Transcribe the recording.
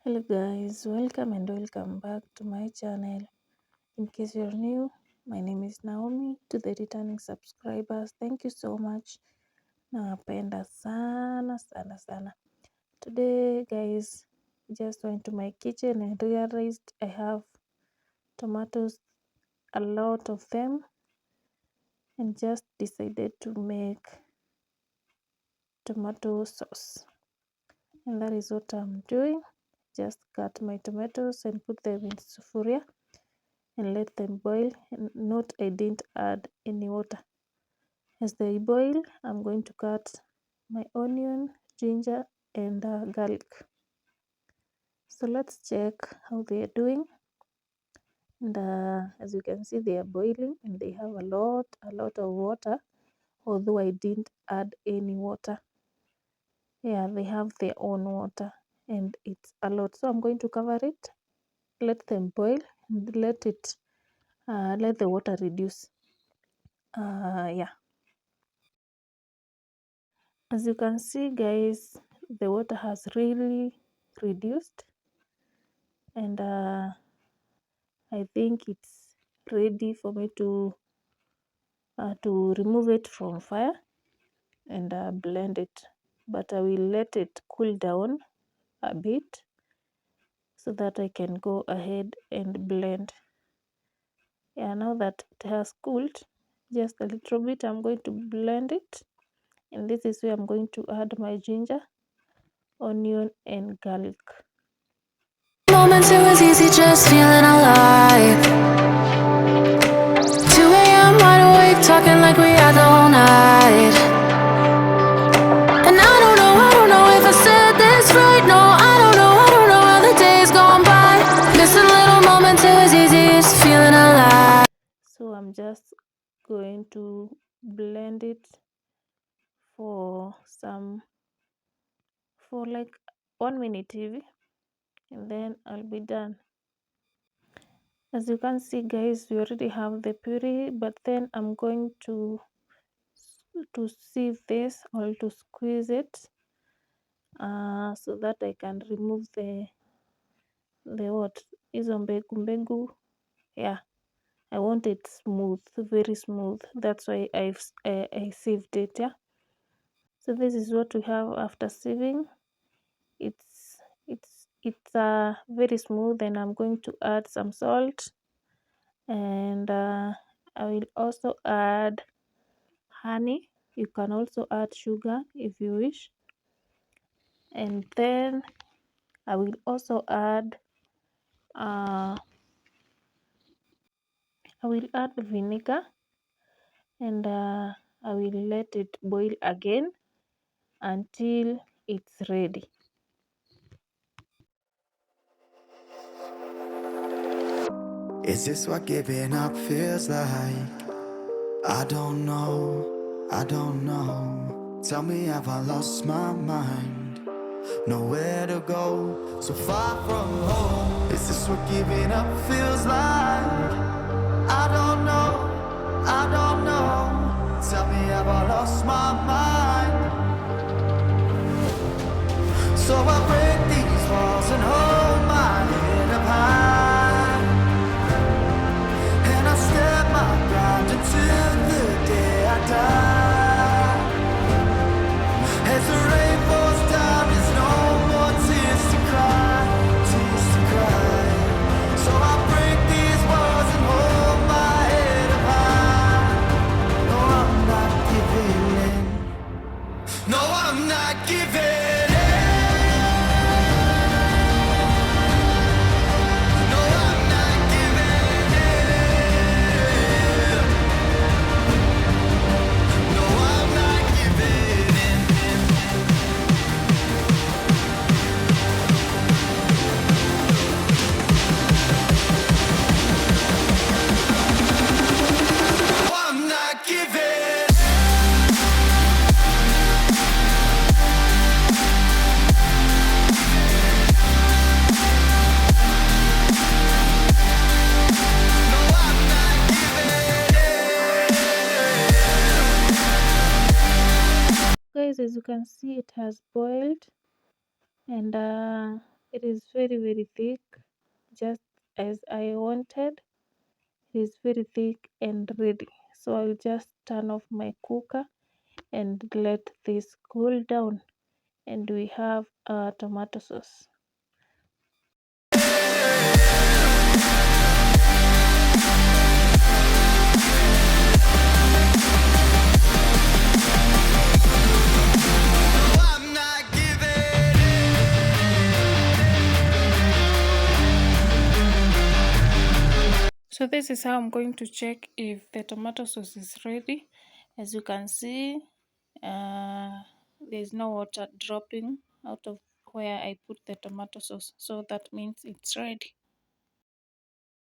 Hello guys, welcome and welcome back to my channel. In case you're new, my name is Naomi. To the returning subscribers, thank you so much. Nawapenda sana sana sana. Today guys, just went to my kitchen and realized I have tomatoes, a lot of them, and just decided to make tomato sauce. And that is what I'm doing. Just cut my tomatoes and put them in sufuria and let them boil. And note, I didn't add any water. As they boil, I'm going to cut my onion, ginger, and garlic. So let's check how they are doing. And as you can see, they are boiling and they have a lot of water, although I didn't add any water. Yeah, they have their own water and it's a lot. So I'm going to cover it, let them boil, and let the water reduce. Yeah, as you can see guys, the water has really reduced, and I think it's ready for me to remove it from fire and blend it, but I will let it cool down a bit so that I can go ahead and blend. Yeah, now that it has cooled just a little bit, I'm going to blend it, and this is where I'm going to add my ginger, onion, and garlic. Moments it was easy, just feeling alive. 2 a.m. wide awake, talking like we had the whole night. And I don't know if I said this right. No, I don't know how the days gone by. Missing little moments, it was easy, just feeling alive. So I'm just going to blend it for like 1 minute TV, and then I'll be done. As you can see guys, we already have the puree, but then I'm going to sieve this or to squeeze it so that I can remove the what hizo mbegu. Yeah, I want it smooth, very smooth. That's why I sieved it. Yeah, so this is what we have after sieving. It's very smooth, and I'm going to add some salt, and I will also add honey. You can also add sugar if you wish, and then I will also add vinegar, and I will let it boil again until it's ready. Is this what giving up feels like? I don't know. Tell me, have I lost my mind? Nowhere to go, so far from home. Is this what giving up feels like? I don't know. Tell me, have I lost my mind? So I break these walls and hold my head up high, and I step my ground until the day I die. As the rain falls down, there's no more tears to cry, So I break these walls and hold my head up high. No, I'm not giving in. No, I'm not giving in. No, I'm not giving in. No, I'm not giving in. No, I'm not giving. No, I'm not giving. Guys, as you can see, it has boiled, and It is very thick, just as I wanted. It is very thick and ready. So I'll just turn off my cooker and let this cool down, and we have a tomato sauce. I'm not giving in. So this is how I'm going to check if the tomato sauce is ready. As you can see, there's no water dropping out of where I put the tomato sauce, so that means it's ready.